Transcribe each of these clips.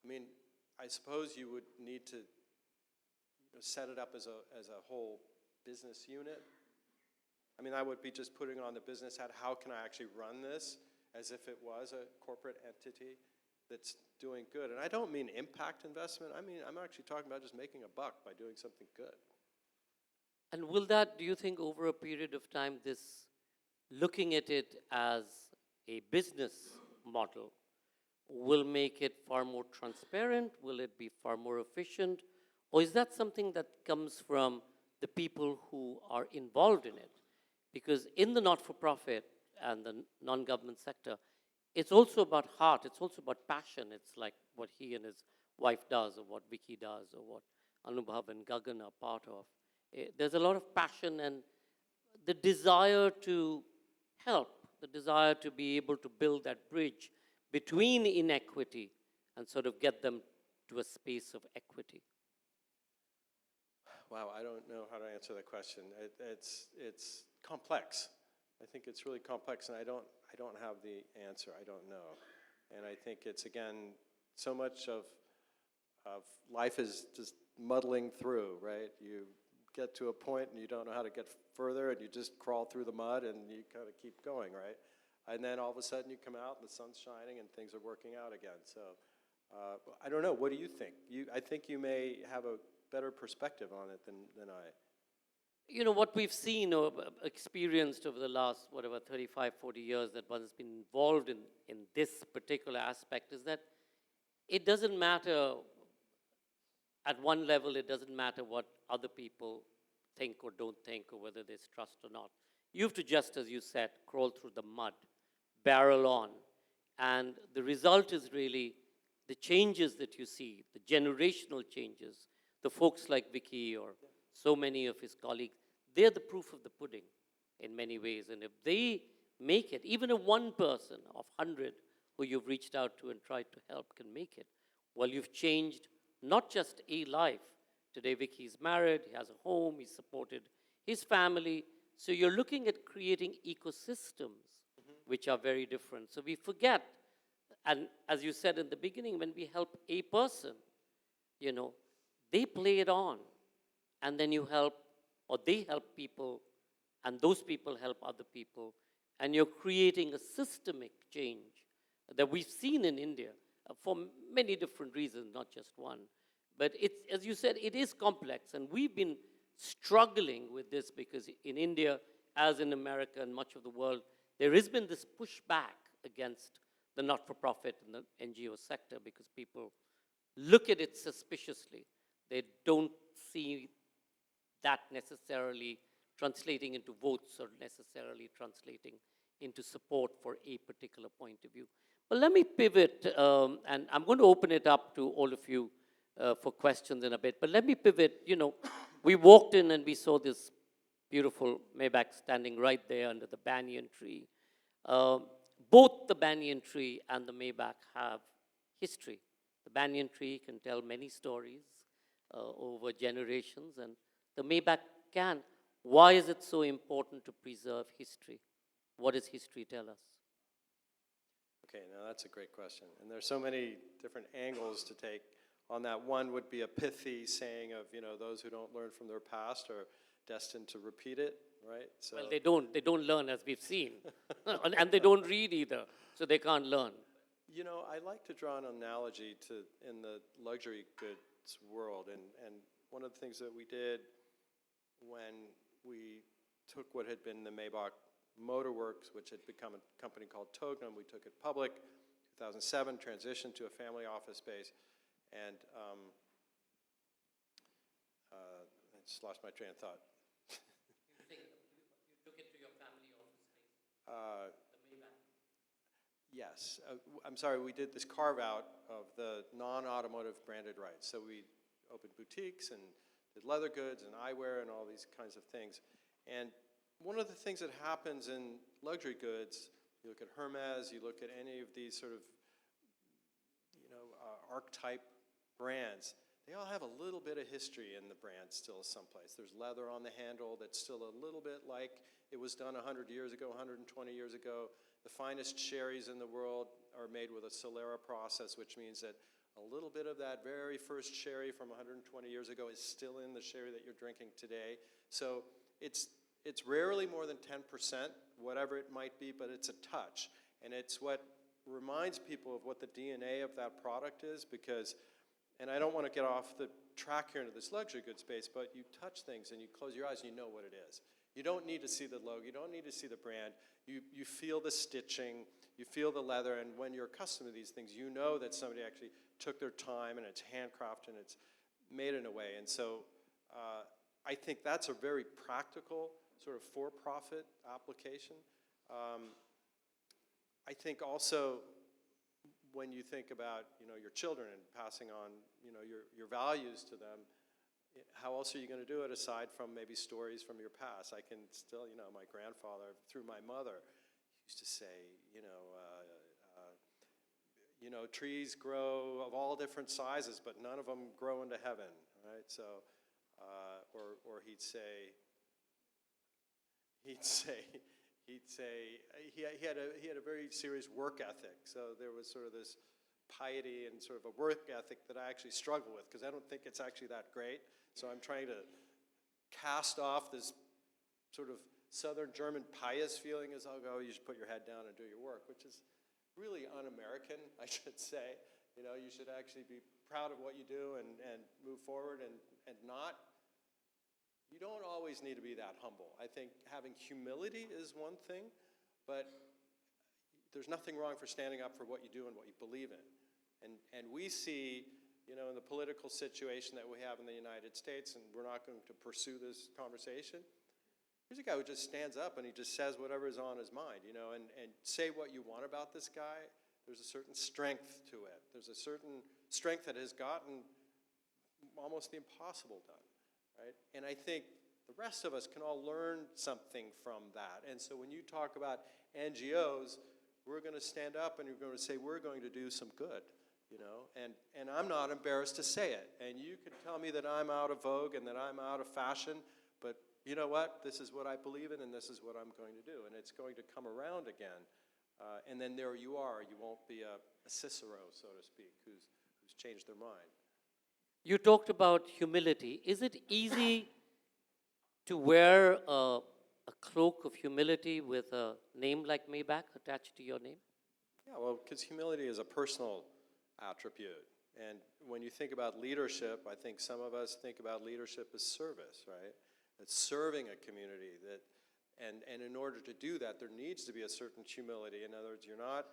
mean, I suppose you would need to set it up as a whole business unit. I mean, I would be just putting on the business hat, how can I actually run this as if it was a corporate entity that's doing good? And I don't mean impact investment. I mean, I'm actually talking about just making a buck by doing something good. And will that, do you think, over a period of time, this looking at it as a business model will make it far more transparent? Will it be far more efficient? Or is that something that comes from the people who are involved in it? Because in the not-for-profit and the non-government sector, it's also about heart, it's also about passion. It's like what he and his wife does, or what Vicky does, or what Anubhav and Gagan are part of. There's a lot of passion and the desire to help, the desire to be able to build that bridge between inequity and sort of get them to a space of equity. Wow, I don't know how to answer that question. It's complex. I think it's really complex, and I don't have the answer. I don't know. And I think it's, again, so much of life is just muddling through, right? You get to a point and you don't know how to get further, and you just crawl through the mud and you kind of keep going, right? And then all of a sudden you come out and the sun's shining and things are working out again. So I don't know. What do you think? I think you may have a better perspective on it than I. You know, what we've seen or experienced over the last, 35, 40 years that one has been involved in this particular aspect is that it doesn't matter, at one level, it doesn't matter what other people think or don't think or whether there's trust or not. You have to just, as you said, crawl through the mud, barrel on. And the result is really the changes that you see, the generational changes, the folks like Vicky or so many of his colleagues, they're the proof of the pudding in many ways. And if they make it, even if one person of 100 who you've reached out to and tried to help can make it, well, you've changed not just a life. Today, Vicky's married, he has a home, he's supported his family. So you're looking at creating ecosystems which are very different. So we forget, and as you said in the beginning, when we help a person, you know, they play it on, and then you help, or they help people, and those people help other people, and you're creating a systemic change that we've seen in India for many different reasons, not just one. But it's, as you said, it is complex, and we've been struggling with this because in India, as in America and much of the world, there has been this pushback against the not-for-profit and the NGO sector because people look at it suspiciously. They don't see that necessarily translating into votes or necessarily translating into support for a particular point of view. But let me pivot, and I'm going to open it up to all of you for questions in a bit. But let me pivot. You know, we walked in and we saw this beautiful Maybach standing right there under the banyan tree. Both the banyan tree and the Maybach have history. The banyan tree can tell many stories over generations, and the Maybach can. Why is it so important to preserve history? What does history tell us? Okay, now that's a great question. And there's so many different angles to take on that. One would be a pithy saying of, you know, those who don't learn from their past are destined to repeat it, right? So, well, they don't learn, as we've seen. And they don't read either, so they can't learn. You know, I like to draw an analogy to in the luxury goods world. And one of the things that we did when we took what had been the Maybach Motorworks, which had become a company called Tognum, we took it public, 2007, transitioned to a family office space, and I just lost my train of thought. You took it to your family office space, the Maybach. Yes. I'm sorry, we did this carve-out of the non-automotive branded rights. So we opened boutiques and did leather goods and eyewear and all these kinds of things. And one of the things that happens in luxury goods, you look at Hermes, you look at any of these sort of, you know, archetype brands, they all have a little bit of history in the brand still someplace. There's leather on the handle that's still a little bit like it was done 100 years ago, 120 years ago. The finest sherries in the world are made with a Solera process, which means that A little bit of that very first sherry from 120 years ago is still in the sherry that you're drinking today. So it's rarely more than 10%, whatever it might be, but it's a touch. And it's what reminds people of what the DNA of that product is, because, and I don't want to get off the track here into this luxury goods space, but you touch things and you close your eyes and you know what it is. You don't need to see the logo, you don't need to see the brand. You feel the stitching, you feel the leather, and when you're accustomed to these things, you know that somebody actually took their time and it's handcrafted and it's made in a way. And so I think that's a very practical sort of for-profit application. I think also when you think about your children and passing on your values to them, how else are you going to do it aside from maybe stories from your past? I can still, my grandfather, through my mother, used to say, trees grow of all different sizes, but none of them grow into heaven, right? So, or he'd say he had a very serious work ethic. So there was sort of this piety and sort of a work ethic that I actually struggle with, because I don't think it's actually that great. So I'm trying to cast off this sort of Southern German pious feeling as I'll go, you should put your head down and do your work, which is really un-American, I should say. You should actually be proud of what you do and move forward and not, you don't always need to be that humble. I think having humility is one thing, but there's nothing wrong for standing up for what you do and what you believe in. And we see, in the political situation that we have in the United States, and we're not going to pursue this conversation, here's a guy who just stands up and he just says whatever is on his mind, and say what you want about this guy. There's a certain strength to it. There's a certain strength that has gotten almost the impossible done, right? And I think the rest of us can all learn something from that. And so when you talk about NGOs, we're going to stand up and you're going to say, we're going to do some good, and I'm not embarrassed to say it. And you can tell me that I'm out of vogue and that I'm out of fashion, but you know what? This is what I believe in, and this is what I'm going to do. And it's going to come around again. And then there you are. You won't be a Cicero, so to speak, who's changed their mind. You talked about humility. Is it easy to wear a cloak of humility with a name like Maybach attached to your name? Yeah, well, because humility is a personal attribute. And when you think about leadership, I think some of us think about leadership as service, right? It's serving a community and in order to do that, there needs to be a certain humility. In other words, you're not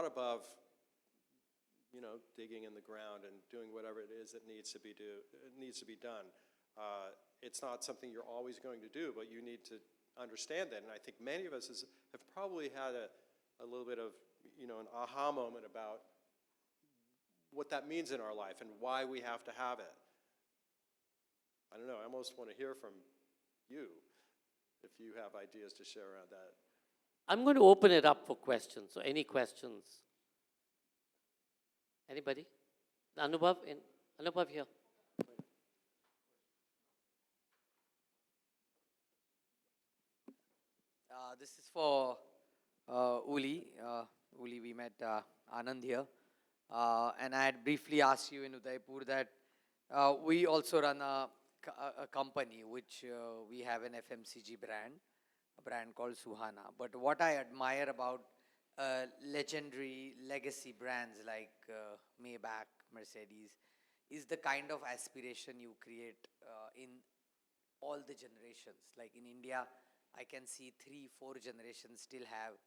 above, digging in the ground and doing whatever it is that needs to be done. It's not something you're always going to do, but you need to understand that. And I think many of us have probably had a little bit of, an aha moment about what that means in our life and why we have to have it. I don't know, I almost want to hear from you if you have ideas to share around that. I'm going to open it up for questions. So any questions? Anybody? Anubhav here. This is for Uli. Uli, we met Anand here. And I had briefly asked you in Udaipur that we also run a company which we have an FMCG brand, a brand called Suhana. But what I admire about legendary legacy brands like Maybach, Mercedes, is the kind of aspiration you create in all the generations. Like in India, I can see 3-4 generations still have,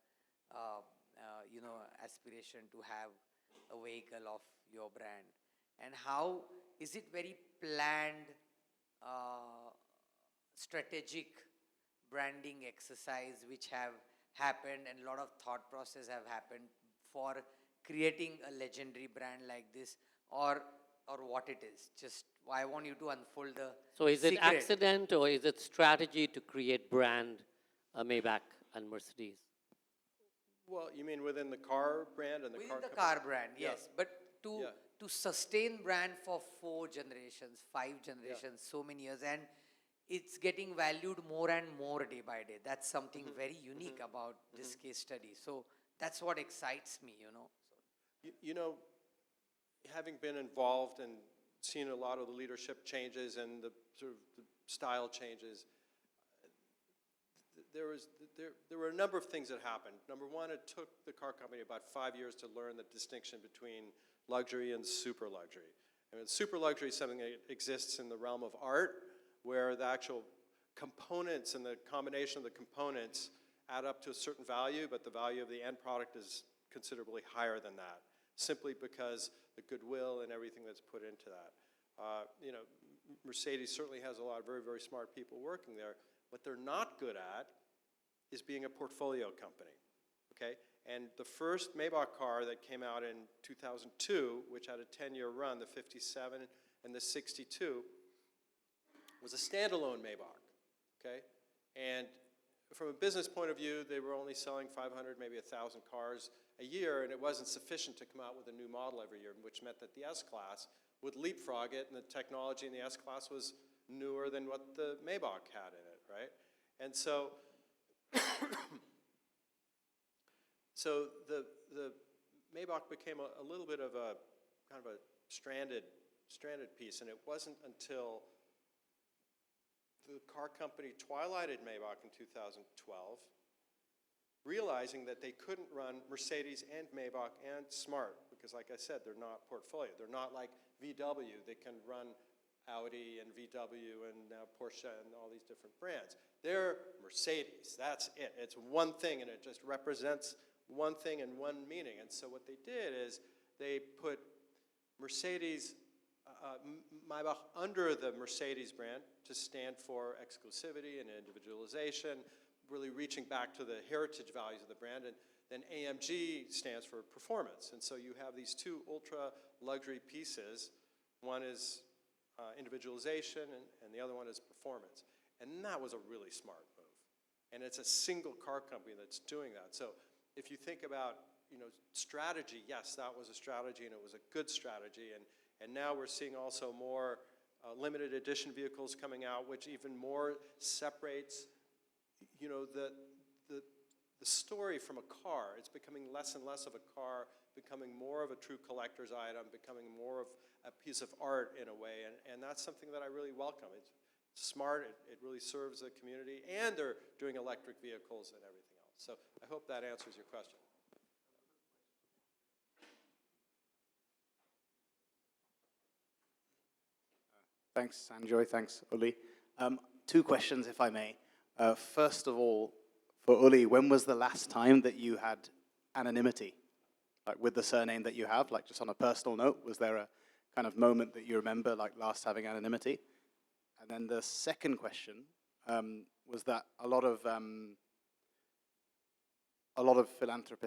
aspiration to have a vehicle of your brand. And how is it very planned, strategic branding exercise which have happened and a lot of thought process have happened for creating a legendary brand like this, or what it is? Just I want you to unfold the So is it secret. accident or is it strategy to create brand Maybach and Mercedes? Well, you mean within the car brand and the Within car the company? car brand, yes. But to sustain brand for 4 generations, 5 generations, so many years, and it's getting valued more and more day by day. That's something very unique about this case study. So that's what excites me, You know, having been involved and seen a lot of the leadership changes and the sort of the style changes, there were a number of things that happened. Number one, it took the car company about 5 years to learn the distinction between luxury and super luxury. I mean, super luxury is something that exists in the realm of art, where the actual components and the combination of the components add up to a certain value, but the value of the end product is considerably higher than that, simply because the goodwill and everything that's put into that. You know, Mercedes certainly has a lot of very, very smart people working there. What they're not good at is being a portfolio company, okay? And the first Maybach car that came out in 2002, which had a 10-year run, the 57 and the 62, was a standalone Maybach, okay? And from a business point of view, they were only selling 500, maybe 1,000 cars a year, and it wasn't sufficient to come out with a new model every year, which meant that the S-Class would leapfrog it, and the technology in the S-Class was newer than what the Maybach had in it, right? And so, so the Maybach became a little bit of a kind of a stranded piece, and it wasn't until the car company twilighted Maybach in 2012, realizing that they couldn't run Mercedes and Maybach and Smart, because like I said, they're not portfolio. They're not like VW. They can run Audi and VW and now Porsche and all these different brands. They're Mercedes. That's it. It's one thing, and it just represents one thing and one meaning. And so what they did is they put Mercedes Maybach under the Mercedes brand to stand for exclusivity and individualization, really reaching back to the heritage values of the brand. And then AMG stands for performance. And so you have these two ultra luxury pieces. One is individualization, and the other one is performance. And that was a really smart move. And it's a single car company that's doing that. So if you think about, you know, strategy, yes, that was a strategy, and it was a good strategy. And now we're seeing also more limited edition vehicles coming out, which even more separates, you know, the story from a car. It's becoming less and less of a car, becoming more of a true collector's item, becoming more of a piece of art in a way, and that's something that I really welcome. It's smart, it really serves the community, and they're doing electric vehicles and everything else. So I hope that answers your question. Thanks, Sanjoy. Thanks, Uli. 2 questions, if I may. First of all, for Uli, when was the last time that you had anonymity, like with the surname that you have, like just on a personal note? Was there a kind of moment that you remember, like last having anonymity? And then the second question was that a lot of philanthropists